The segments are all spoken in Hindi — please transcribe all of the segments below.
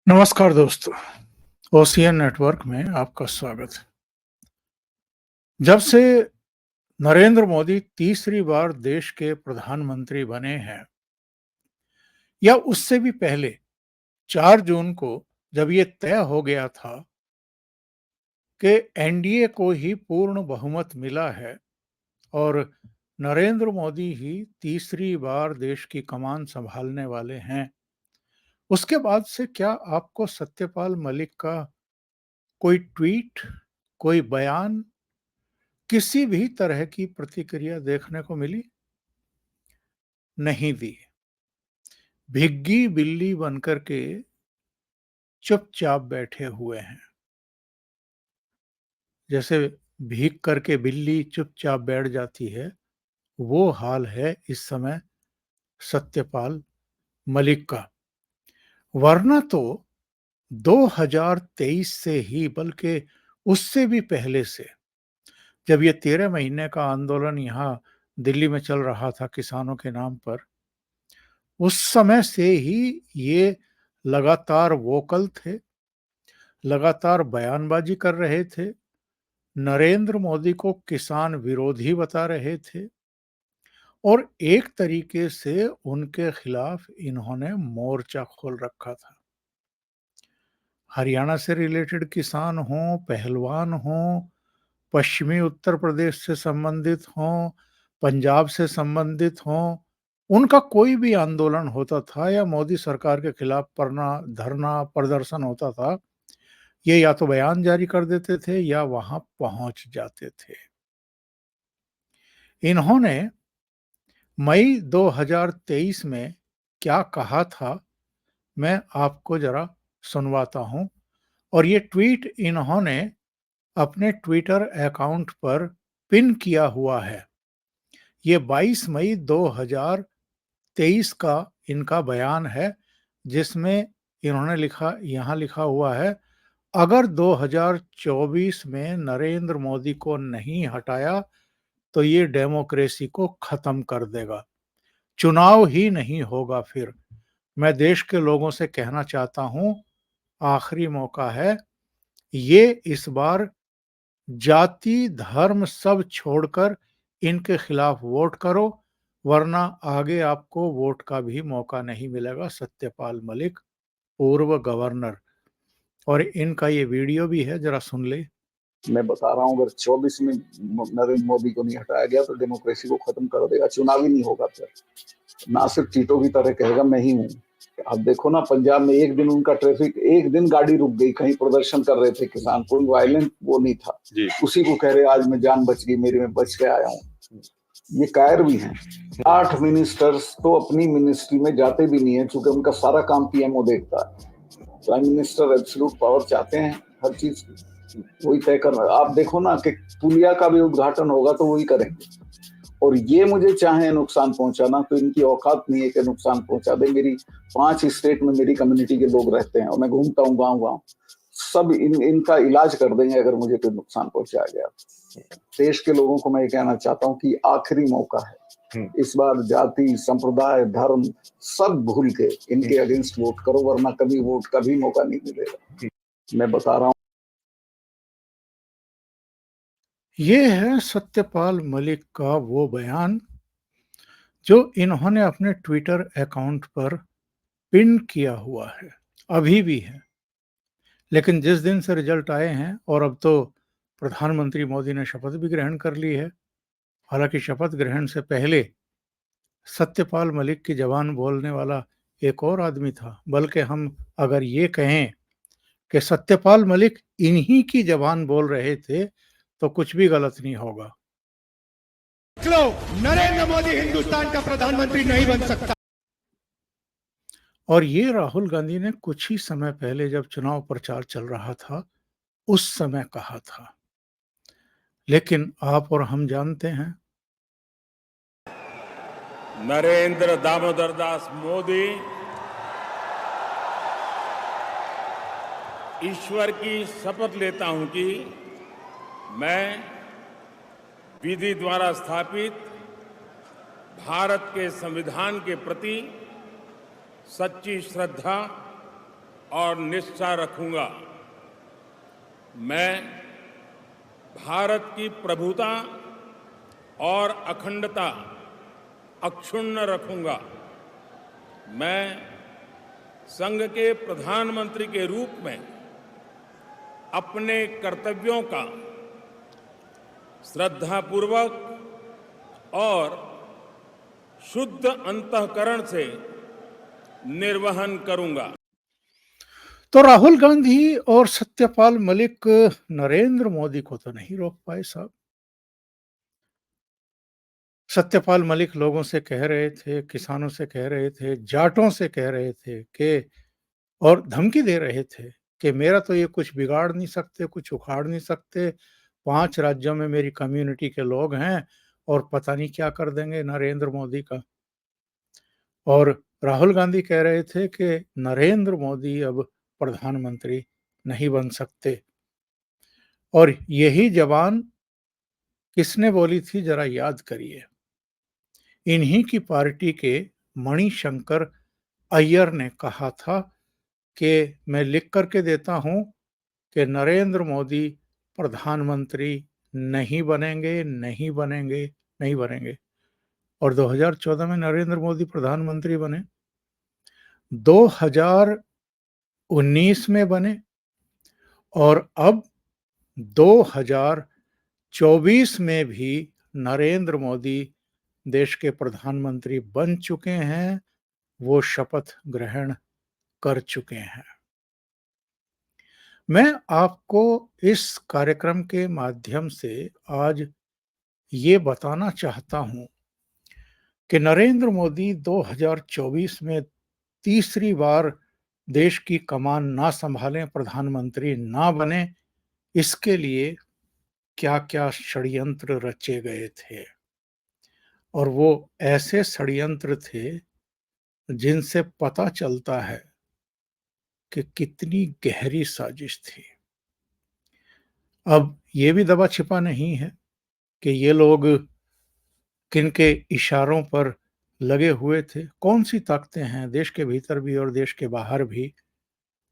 नमस्कार दोस्तों, ओसीएन नेटवर्क में आपका स्वागत है। जब से नरेंद्र मोदी तीसरी बार देश के प्रधानमंत्री बने हैं या उससे भी पहले 4 जून को जब ये तय हो गया था कि एनडीए को ही पूर्ण बहुमत मिला है और नरेंद्र मोदी ही तीसरी बार देश की कमान संभालने वाले हैं, उसके बाद से क्या आपको सत्यपाल मलिक का कोई ट्वीट, कोई बयान, किसी भी तरह की प्रतिक्रिया देखने को मिली? नहीं दी। भिग्गी बिल्ली बनकर के चुपचाप बैठे हुए हैं। जैसे भीग करके बिल्ली चुपचाप बैठ जाती है, वो हाल है इस समय सत्यपाल मलिक का। वरना तो 2023 से ही, बल्कि उससे भी पहले से, जब ये 13 महीने का आंदोलन यहाँ दिल्ली में चल रहा था किसानों के नाम पर, उस समय से ही ये लगातार वोकल थे, लगातार बयानबाजी कर रहे थे, नरेंद्र मोदी को किसान विरोधी बता रहे थे और एक तरीके से उनके खिलाफ इन्होंने मोर्चा खोल रखा था। हरियाणा से रिलेटेड किसान हों, पहलवान हों, पश्चिमी उत्तर प्रदेश से संबंधित हों, पंजाब से संबंधित हों, उनका कोई भी आंदोलन होता था या मोदी सरकार के खिलाफ धरना, प्रदर्शन होता था, ये या तो बयान जारी कर देते थे या वहां पहुंच जाते थे। इन्होंने मई 2023 में क्या कहा था, मैं आपको जरा सुनवाता हूं। और ये ट्वीट इन्होंने अपने ट्विटर अकाउंट पर पिन किया हुआ है। ये 22 मई 2023 का इनका बयान है, जिसमें इन्होंने यहाँ लिखा हुआ है, अगर 2024 में नरेंद्र मोदी को नहीं हटाया तो ये डेमोक्रेसी को खत्म कर देगा, चुनाव ही नहीं होगा। फिर मैं देश के लोगों से कहना चाहता हूं, आखिरी मौका है, ये इस बार जाति धर्म सब छोड़कर इनके खिलाफ वोट करो, वरना आगे आपको वोट का भी मौका नहीं मिलेगा। सत्यपाल मलिक, पूर्व गवर्नर। और इनका ये वीडियो भी है, जरा सुन ले। मैं बता रहा हूँ, अगर 24 में नरेंद्र मोदी को नहीं हटाया गया तो डेमोक्रेसी को खत्म कर देगा, चुनाव ही नहीं होगा। फिर ना सिर्फ चीटों की तरह कहेगा मैं ही हूँ। अब देखो ना, पंजाब में एक दिन उनका ट्रैफिक, एक दिन गाड़ी रुक गई, कहीं प्रदर्शन कर रहे थे किसान, कोई वायलेंट वो नहीं था, उसी को कह रहे आज मैं जान बच गई मेरी, मैं बच के आया हूँ। ये कायर भी हैं। 8 मिनिस्टर्स तो अपनी मिनिस्ट्री में जाते भी नहीं है, क्योंकि उनका सारा काम पीएमओ देखता है। प्राइम मिनिस्टर एब्सोल्यूट पावर चाहते हैं हर चीज वही तय कर रहा है। आप देखो ना कि पुलिया का भी उद्घाटन होगा तो वही करेंगे। और ये मुझे चाहे नुकसान पहुंचाना, तो इनकी औकात नहीं है कि नुकसान पहुंचा दे। मेरी 5 स्टेट में मेरी कम्युनिटी के लोग रहते हैं और मैं घूमता हूँ गाँव, सब इनका इलाज कर देंगे अगर मुझे कोई नुकसान पहुंचाया गया। देश के लोगों को मैं ये कहना चाहता हूँ कि आखिरी मौका है, इस बार जाति संप्रदाय धर्म सब भूल के इनके अगेंस्ट वोट करो, वरना कभी वोट का भी मौका नहीं मिलेगा। मैं बता रहा हूँ। ये है सत्यपाल मलिक का वो बयान जो इन्होंने अपने ट्विटर अकाउंट पर पिन किया हुआ है, अभी भी है। लेकिन जिस दिन से रिजल्ट आए हैं, और अब तो प्रधानमंत्री मोदी ने शपथ भी ग्रहण कर ली है, हालांकि शपथ ग्रहण से पहले सत्यपाल मलिक की जबान बोलने वाला एक और आदमी था। बल्कि हम अगर ये कहें कि सत्यपाल मलिक इन्हीं की जबान बोल रहे थे तो कुछ भी गलत नहीं होगा। नरेंद्र मोदी हिंदुस्तान का प्रधानमंत्री नहीं बन सकता। और ये राहुल गांधी ने कुछ ही समय पहले जब चुनाव प्रचार चल रहा था उस समय कहा था। लेकिन आप और हम जानते हैं, नरेंद्र दामोदर दास मोदी ईश्वर की शपथ लेता हूं कि मैं विधि द्वारा स्थापित भारत के संविधान के प्रति सच्ची श्रद्धा और निष्ठा रखूंगा। मैं भारत की प्रभुता और अखंडता अक्षुण्ण रखूंगा। मैं संघ के प्रधानमंत्री के रूप में अपने कर्तव्यों का श्रद्धापूर्वक और शुद्ध अंतःकरण से निर्वहन करूंगा। तो राहुल गांधी और सत्यपाल मलिक नरेंद्र मोदी को तो नहीं रोक पाए साहब। सत्यपाल मलिक लोगों से कह रहे थे, किसानों से कह रहे थे, जाटों से कह रहे थे कि और धमकी दे रहे थे कि मेरा तो ये कुछ बिगाड़ नहीं सकते, कुछ उखाड़ नहीं सकते। 5 राज्यों में मेरी कम्युनिटी के लोग हैं और पता नहीं क्या कर देंगे नरेंद्र मोदी का। और राहुल गांधी कह रहे थे कि नरेंद्र मोदी अब प्रधानमंत्री नहीं बन सकते। और यही जबान किसने बोली थी जरा याद करिए। इन्हीं की पार्टी के मणिशंकर अय्यर ने कहा था कि मैं लिख करके देता हूं कि नरेंद्र मोदी प्रधानमंत्री नहीं बनेंगे, नहीं बनेंगे, नहीं बनेंगे। और 2014 में नरेंद्र मोदी प्रधानमंत्री बने, 2019 में बने और अब 2024 में भी नरेंद्र मोदी देश के प्रधानमंत्री बन चुके हैं, वो शपथ ग्रहण कर चुके हैं। मैं आपको इस कार्यक्रम के माध्यम से आज ये बताना चाहता हूं कि नरेंद्र मोदी 2024 में तीसरी बार देश की कमान ना संभालें, प्रधानमंत्री ना बने, इसके लिए क्या-क्या षड्यंत्र रचे गए थे। और वो ऐसे षड्यंत्र थे जिनसे पता चलता है कि कितनी गहरी साजिश थी। अब ये भी दबा छिपा नहीं है कि ये लोग किनके इशारों पर लगे हुए थे। कौन सी ताकतें हैं देश के भीतर भी और देश के बाहर भी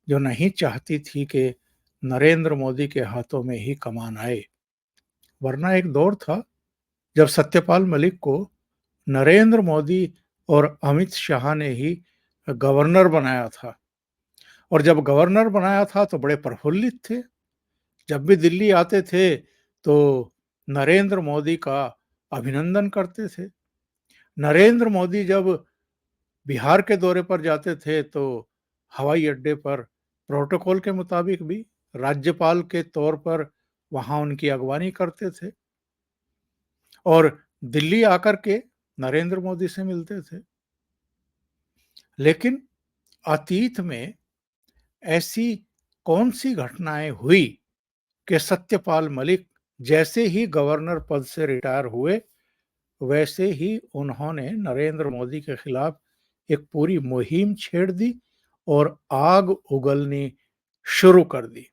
जो नहीं चाहती थी कि नरेंद्र मोदी के हाथों में ही कमान आए। वरना एक दौर था जब सत्यपाल मलिक को नरेंद्र मोदी और अमित शाह ने ही गवर्नर बनाया था। और जब गवर्नर बनाया था तो बड़े प्रफुल्लित थे। जब भी दिल्ली आते थे तो नरेंद्र मोदी का अभिनंदन करते थे। नरेंद्र मोदी जब बिहार के दौरे पर जाते थे तो हवाई अड्डे पर प्रोटोकॉल के मुताबिक भी राज्यपाल के तौर पर वहां उनकी अगवानी करते थे और दिल्ली आकर के नरेंद्र मोदी से मिलते थे। लेकिन अतीत में ऐसी कौन सी घटनाएं हुई कि सत्यपाल मलिक जैसे ही गवर्नर पद से रिटायर हुए वैसे ही उन्होंने नरेंद्र मोदी के खिलाफ एक पूरी मुहिम छेड़ दी और आग उगलनी शुरू कर दी।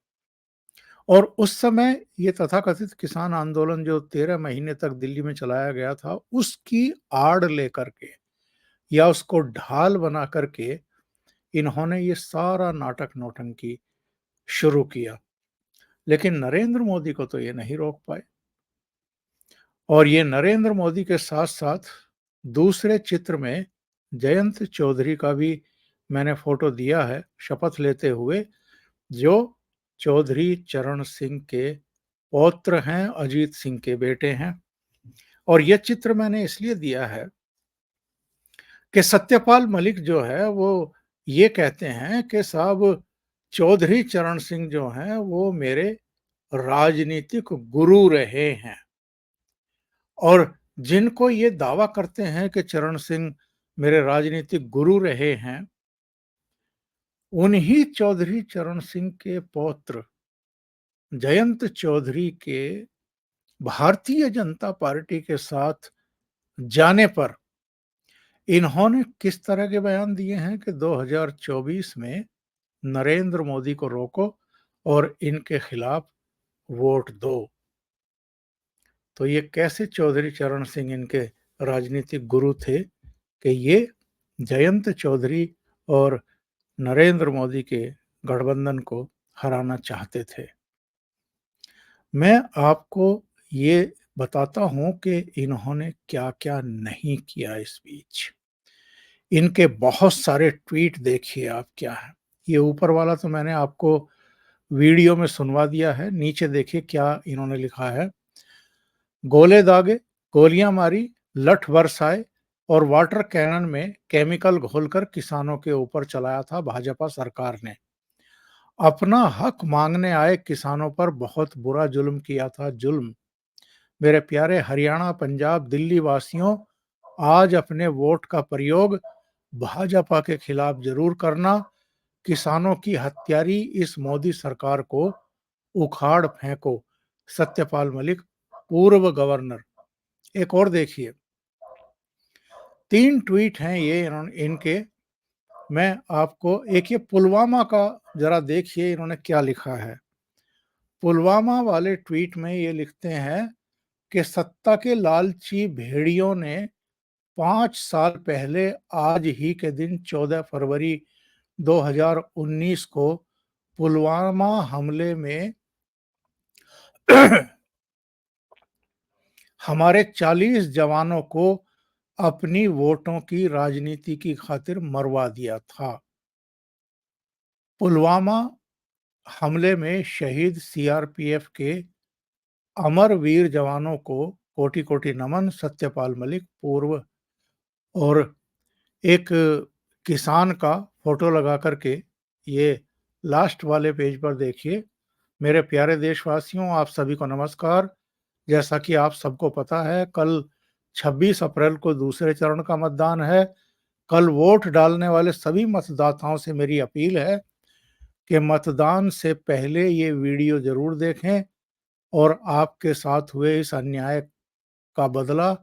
और उस समय ये तथाकथित किसान आंदोलन जो 13 महीने तक दिल्ली में चलाया गया था उसकी आड़ लेकर के या उसको ढाल बना करके इन्होंने ये सारा नाटक नौटंकी शुरू किया। लेकिन नरेंद्र मोदी को तो ये नहीं रोक पाए। और ये नरेंद्र मोदी के साथ साथ दूसरे चित्र में जयंत चौधरी का भी मैंने फोटो दिया है शपथ लेते हुए, जो चौधरी चरण सिंह के पौत्र हैं, अजीत सिंह के बेटे हैं। और यह चित्र मैंने इसलिए दिया है कि सत्यपाल मलिक जो है वो ये कहते हैं कि साहब चौधरी चरण सिंह जो हैं वो मेरे राजनीतिक गुरु रहे हैं। और जिनको ये दावा करते हैं कि चरण सिंह मेरे राजनीतिक गुरु रहे हैं, उन्हीं चौधरी चरण सिंह के पौत्र जयंत चौधरी के भारतीय जनता पार्टी के साथ जाने पर इन्होंने किस तरह के बयान दिए हैं कि 2024 में नरेंद्र मोदी को रोको और इनके खिलाफ वोट दो। तो ये कैसे चौधरी चरण सिंह इनके राजनीतिक गुरु थे कि ये जयंत चौधरी और नरेंद्र मोदी के गठबंधन को हराना चाहते थे। मैं आपको ये बताता हूं कि इन्होंने क्या-क्या नहीं किया इस बीच। इनके बहुत सारे ट्वीट देखिए आप क्या है। ये ऊपर वाला तो मैंने आपको वीडियो में सुनवा दिया है, नीचे देखिए क्या इन्होंने लिखा है। गोले दागे, गोलियां मारी, लठ बरसाए और वाटर कैनन में केमिकल घोलकर किसानों के ऊपर चलाया था भाजपा सरकार ने। अपना हक मांगने आए किसानों पर बहुत बुरा जुल्म किया था, जुल्म। मेरे प्यारे हरियाणा, पंजाब, दिल्ली वासियों, आज अपने वोट का प्रयोग भाजपा के खिलाफ जरूर करना। किसानों की हत्यारी इस मोदी सरकार को उखाड़ फेंको। सत्यपाल मलिक, पूर्व गवर्नर। एक और देखिए, 3 ट्वीट हैं ये इनके। मैं आपको एक ये पुलवामा का जरा देखिए इन्होंने क्या लिखा है। पुलवामा वाले ट्वीट में ये लिखते हैं कि सत्ता के लालची भेड़ियों ने 5 साल पहले आज ही के दिन 14 फरवरी 2019 को पुलवामा हमले में हमारे 40 जवानों को अपनी वोटों की राजनीति की खातिर मरवा दिया था। पुलवामा हमले में शहीद सीआरपीएफ के अमर वीर जवानों को कोटि कोटि नमन। सत्यपाल मलिक, पूर्व। और एक किसान का फोटो लगा करके ये लास्ट वाले पेज पर देखिए। मेरे प्यारे देशवासियों, आप सभी को नमस्कार। जैसा कि आप सबको पता है, कल 26 अप्रैल को दूसरे चरण का मतदान है। कल वोट डालने वाले सभी मतदाताओं से मेरी अपील है कि मतदान से पहले ये वीडियो जरूर देखें और आपके साथ हुए इस अन्याय का बदला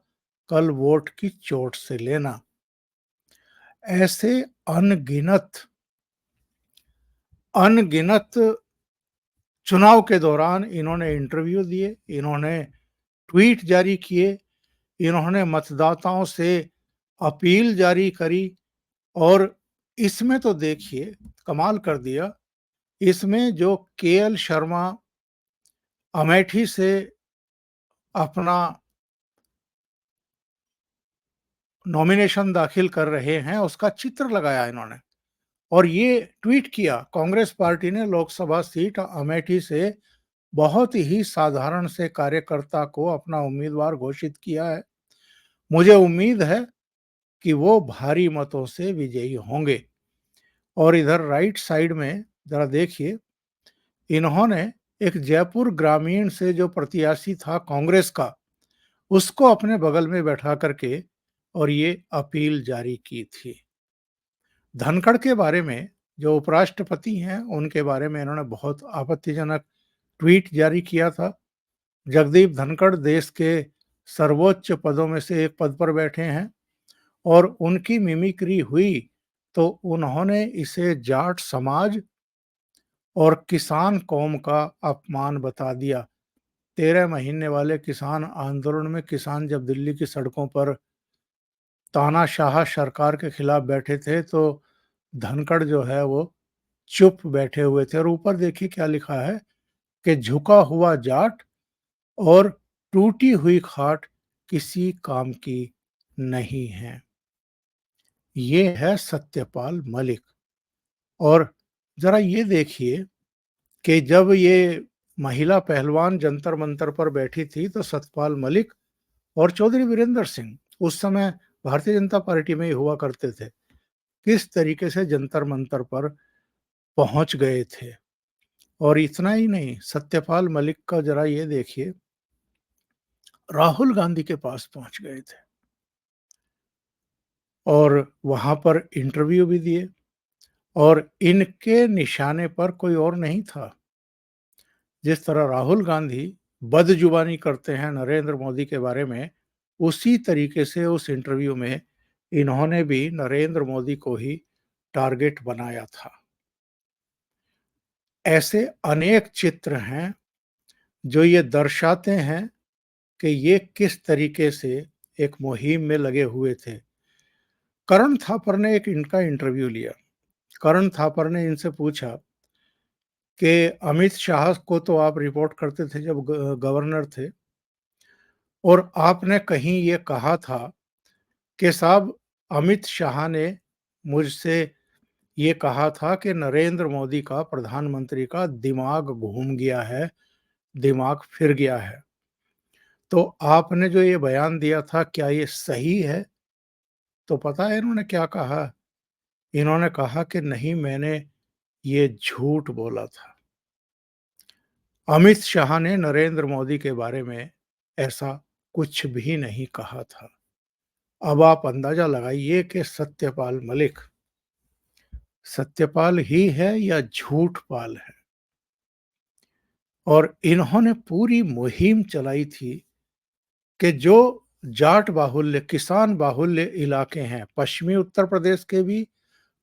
कल वोट की चोट से लेना। ऐसे अनगिनत चुनाव के दौरान इन्होंने इंटरव्यू दिए, इन्होंने ट्वीट जारी किए, इन्होंने मतदाताओं से अपील जारी करी। और इसमें तो देखिए कमाल कर दिया। इसमें जो केएल शर्मा अमेठी से अपना नॉमिनेशन दाखिल कर रहे हैं उसका चित्र लगाया इन्होंने और ये ट्वीट किया। कांग्रेस पार्टी ने लोकसभा सीट अमेठी से बहुत ही साधारण से कार्यकर्ता को अपना उम्मीदवार घोषित किया है। मुझे उम्मीद है कि वो भारी मतों से विजयी होंगे। और इधर राइट साइड में जरा देखिए, इन्होंने एक जयपुर ग्रामीण से जो प्रत्याशी था कांग्रेस का, उसको अपने बगल में बैठा करके और ये अपील जारी की थी। धनखड़ के बारे में, जो उपराष्ट्रपति हैं, उनके बारे में इन्होंने बहुत आपत्तिजनक ट्वीट जारी किया था। जगदीप धनखड़ देश के सर्वोच्च पदों में से एक पद पर बैठे हैं और उनकी मिमिक्री हुई तो उन्होंने इसे जाट समाज और किसान कौम का अपमान बता दिया। 13 महीने वाले किसान आंदोलन में किसान जब दिल्ली की सड़कों पर तानाशाह सरकार के खिलाफ बैठे थे तो धनखड़ जो है वो चुप बैठे हुए थे। और ऊपर देखिए क्या लिखा है कि झुका हुआ जाट और टूटी हुई खाट किसी काम की नहीं है। ये है सत्यपाल मलिक। और जरा ये देखिए कि जब ये महिला पहलवान जंतर मंतर पर बैठी थी तो सत्यपाल मलिक और चौधरी वीरेंद्र सिंह उस समय भारतीय जनता पार्टी में ही हुआ करते थे, किस तरीके से जंतर मंतर पर पहुंच गए थे। और इतना ही नहीं, सत्यपाल मलिक का जरा ये देखिए, राहुल गांधी के पास पहुंच गए थे और वहां पर इंटरव्यू भी दिए। और इनके निशाने पर कोई और नहीं था। जिस तरह राहुल गांधी बदजुबानी करते हैं नरेंद्र मोदी के बारे में, उसी तरीके से उस इंटरव्यू में इन्होंने भी नरेंद्र मोदी को ही टारगेट बनाया था। ऐसे अनेक चित्र हैं जो ये दर्शाते हैं कि ये किस तरीके से एक मुहिम में लगे हुए थे। करण थापर ने एक इनका इंटरव्यू लिया। करण थापर ने इनसे पूछा कि अमित शाह को तो आप रिपोर्ट करते थे जब गवर्नर थे, और आपने कहीं ये कहा था कि साहब अमित शाह ने मुझसे ये कहा था कि नरेंद्र मोदी का, प्रधानमंत्री का दिमाग घूम गया है, दिमाग फिर गया है। तो आपने जो ये बयान दिया था, क्या ये सही है? तो पता है इन्होंने क्या कहा? इन्होंने कहा कि नहीं, मैंने ये झूठ बोला था। अमित शाह ने नरेंद्र मोदी के बारे में ऐसा कुछ भी नहीं कहा था। अब आप अंदाजा लगाइए कि सत्यपाल मलिक सत्यपाल ही है या झूठपाल है। और इन्होंने पूरी मुहिम चलाई थी कि जो जाट बाहुल्य, किसान बाहुल्य इलाके हैं, पश्चिमी उत्तर प्रदेश के भी,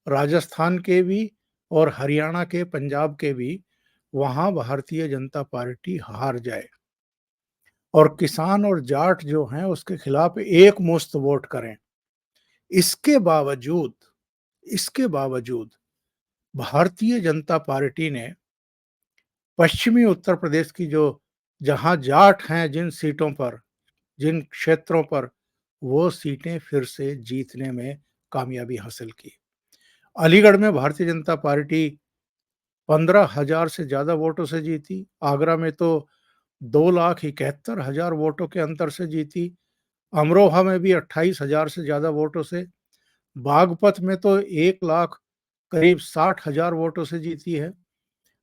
राजस्थान के भी और हरियाणा के, पंजाब के भी, वहां भारतीय जनता पार्टी हार जाए और किसान और जाट जो हैं उसके खिलाफ एक मुश्त वोट करें। इसके बावजूद भारतीय जनता पार्टी ने पश्चिमी उत्तर प्रदेश की जहां जाट हैं, जिन सीटों पर, जिन क्षेत्रों पर, वो सीटें फिर से जीतने में कामयाबी हासिल की। अलीगढ़ में भारतीय जनता पार्टी 15,000 से ज्यादा वोटों से जीती। आगरा में तो 2,71,000 वोटों के अंतर से जीती। अमरोहा में भी 28,000 से ज्यादा वोटों से। बागपत में तो 1 लाख करीब 60,000 वोटों से जीती है।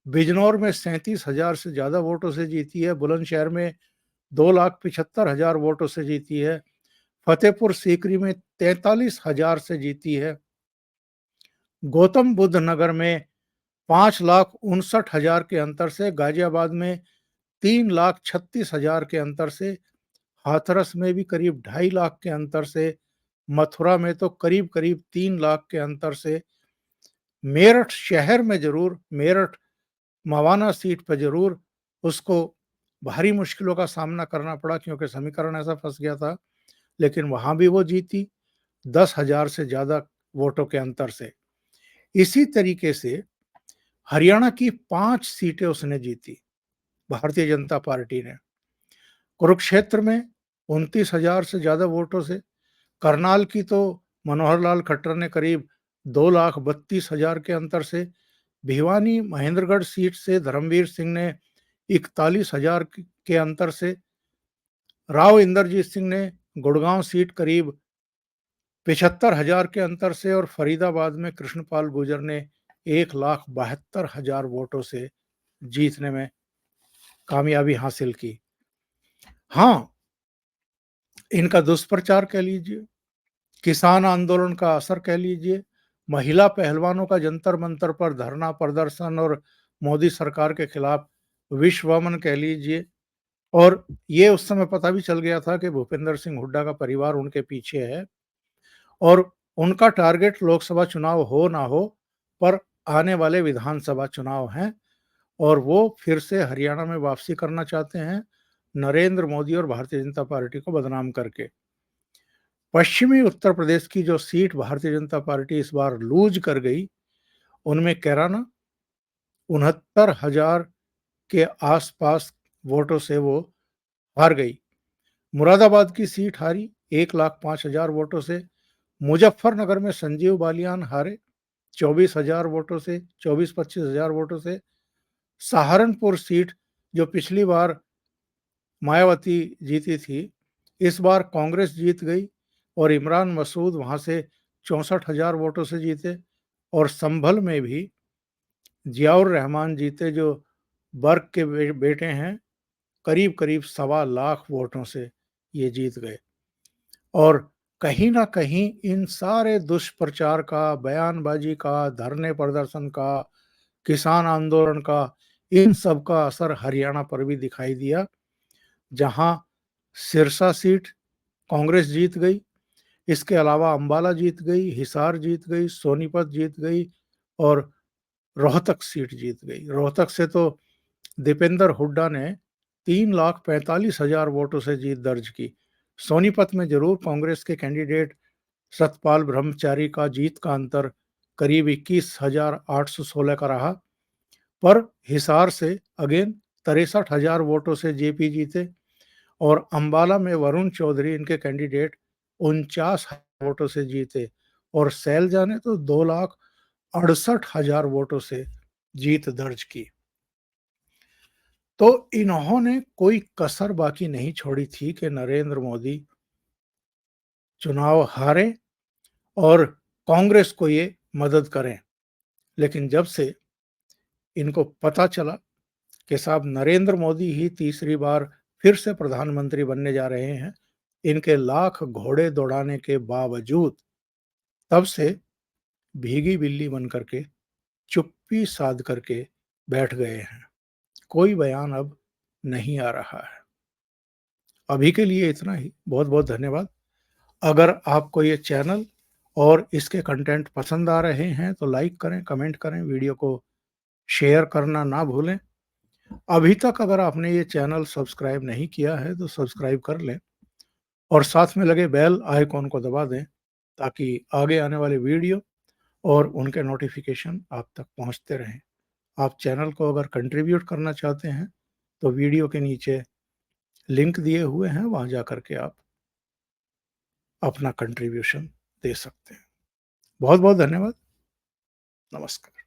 बिजनौर में 37,000 से ज्यादा वोटों से जीती है। बुलंदशहर में 2,75,000 वोटों से जीती है। फतेहपुर सीकरी में 43,000 से जीती है। गौतम बुद्ध नगर में 5,59,000 के अंतर से, गाजियाबाद में 3,36,000 के अंतर से, हाथरस में भी करीब 2.5 लाख के अंतर से, मथुरा में तो करीब करीब 3 लाख के अंतर से, मेरठ शहर में जरूर, मेरठ मवाना सीट पर जरूर उसको भारी मुश्किलों का सामना करना पड़ा क्योंकि समीकरण ऐसा फंस गया था, लेकिन वहां भी वो जीती 10,000 से ज्यादा वोटों के अंतर से। इसी तरीके से हरियाणा की 5 सीटें उसने जीती, भारतीय जनता पार्टी ने। कुरुक्षेत्र में 29,000 से ज्यादा वोटों से। करनाल की तो मनोहर लाल खट्टर ने करीब 2,32,000 के अंतर से। भिवानी महेंद्रगढ़ सीट से धर्मवीर सिंह ने 41,000 के अंतर से। राव इंद्रजीत सिंह ने गुड़गांव सीट करीब 75,000 के अंतर से, और फरीदाबाद में कृष्णपाल गुर्जर ने 1,72,000 वोटों से जीतने में कामयाबी हासिल की। हाँ, इनका दुष्प्रचार कह लीजिए, किसान आंदोलन का असर कह लीजिए, महिला पहलवानों का जंतर मंतर पर धरना प्रदर्शन और मोदी सरकार के खिलाफ विश्वमन कह लीजिए, और ये उस समय पता भी चल गया था कि भूपेंद्र सिंह हुड्डा का परिवार उनके पीछे है और उनका टारगेट लोकसभा चुनाव हो ना हो, पर आने वाले विधानसभा चुनाव हैं और वो फिर से हरियाणा में वापसी करना चाहते हैं, नरेंद्र मोदी और भारतीय जनता पार्टी को बदनाम करके। पश्चिमी उत्तर प्रदेश की जो सीट भारतीय जनता पार्टी इस बार लूज कर गई, उनमें कैराना 69,000 के आसपास वोटों से वो हार गई। मुरादाबाद की सीट हारी 1,05,000 वोटों से। मुजफ्फरनगर में संजीव बालियान हारे 24,000 वोटों से, 24-25,000 वोटों से। सहारनपुर सीट जो पिछली बार मायावती जीती थी, इस बार कांग्रेस जीत गई और इमरान मसूद वहां से 64,000 वोटों से जीते। और संभल में भी जियाउर रहमान जीते, जो बर्क के बेटे हैं, करीब करीब 1.25 लाख वोटों से ये जीत गए। और कहीं ना कहीं इन सारे दुष्प्रचार का, बयानबाजी का, धरने प्रदर्शन का, किसान आंदोलन का, इन सब का असर हरियाणा पर भी दिखाई दिया, जहां सिरसा सीट कांग्रेस जीत गई। इसके अलावा अंबाला जीत गई, हिसार जीत गई, सोनीपत जीत गई और रोहतक सीट जीत गई। रोहतक से तो दीपेंद्र हुड्डा ने 3,45,000 वोटों से जीत दर्ज की। सोनीपत में जरूर कांग्रेस के कैंडिडेट सतपाल ब्रह्मचारी का जीत का अंतर करीब 21,816 का रहा। पर हिसार से अगेन 63,000 वोटों से जेपी जीते और अंबाला में वरुण चौधरी इनके कैंडिडेट 49,000 वोटों से जीते और सैलजा ने तो 2,68,000 वोटों से जीत दर्ज की। तो इन्होंने कोई कसर बाकी नहीं छोड़ी थी कि नरेंद्र मोदी चुनाव हारे और कांग्रेस को ये मदद करें। लेकिन जब से इनको पता चला कि साहब नरेंद्र मोदी ही तीसरी बार फिर से प्रधानमंत्री बनने जा रहे हैं, इनके लाख घोड़े दौड़ाने के बावजूद, तब से भीगी बिल्ली बन करके चुप्पी साध करके बैठ गए हैं। कोई बयान अब नहीं आ रहा है। अभी के लिए इतना ही। बहुत बहुत धन्यवाद। अगर आपको ये चैनल और इसके कंटेंट पसंद आ रहे हैं तो लाइक करें, कमेंट करें, वीडियो को शेयर करना ना भूलें। अभी तक अगर आपने ये चैनल सब्सक्राइब नहीं किया है तो सब्सक्राइब कर लें और साथ में लगे बेल आइकॉन को दबा दें ताकि आगे आने वाले वीडियो और उनके नोटिफिकेशन आप तक पहुंचते रहें। आप चैनल को अगर कंट्रीब्यूट करना चाहते हैं तो वीडियो के नीचे लिंक दिए हुए हैं, वहां जा करके आप अपना कंट्रीब्यूशन दे सकते हैं। बहुत बहुत धन्यवाद। नमस्कार।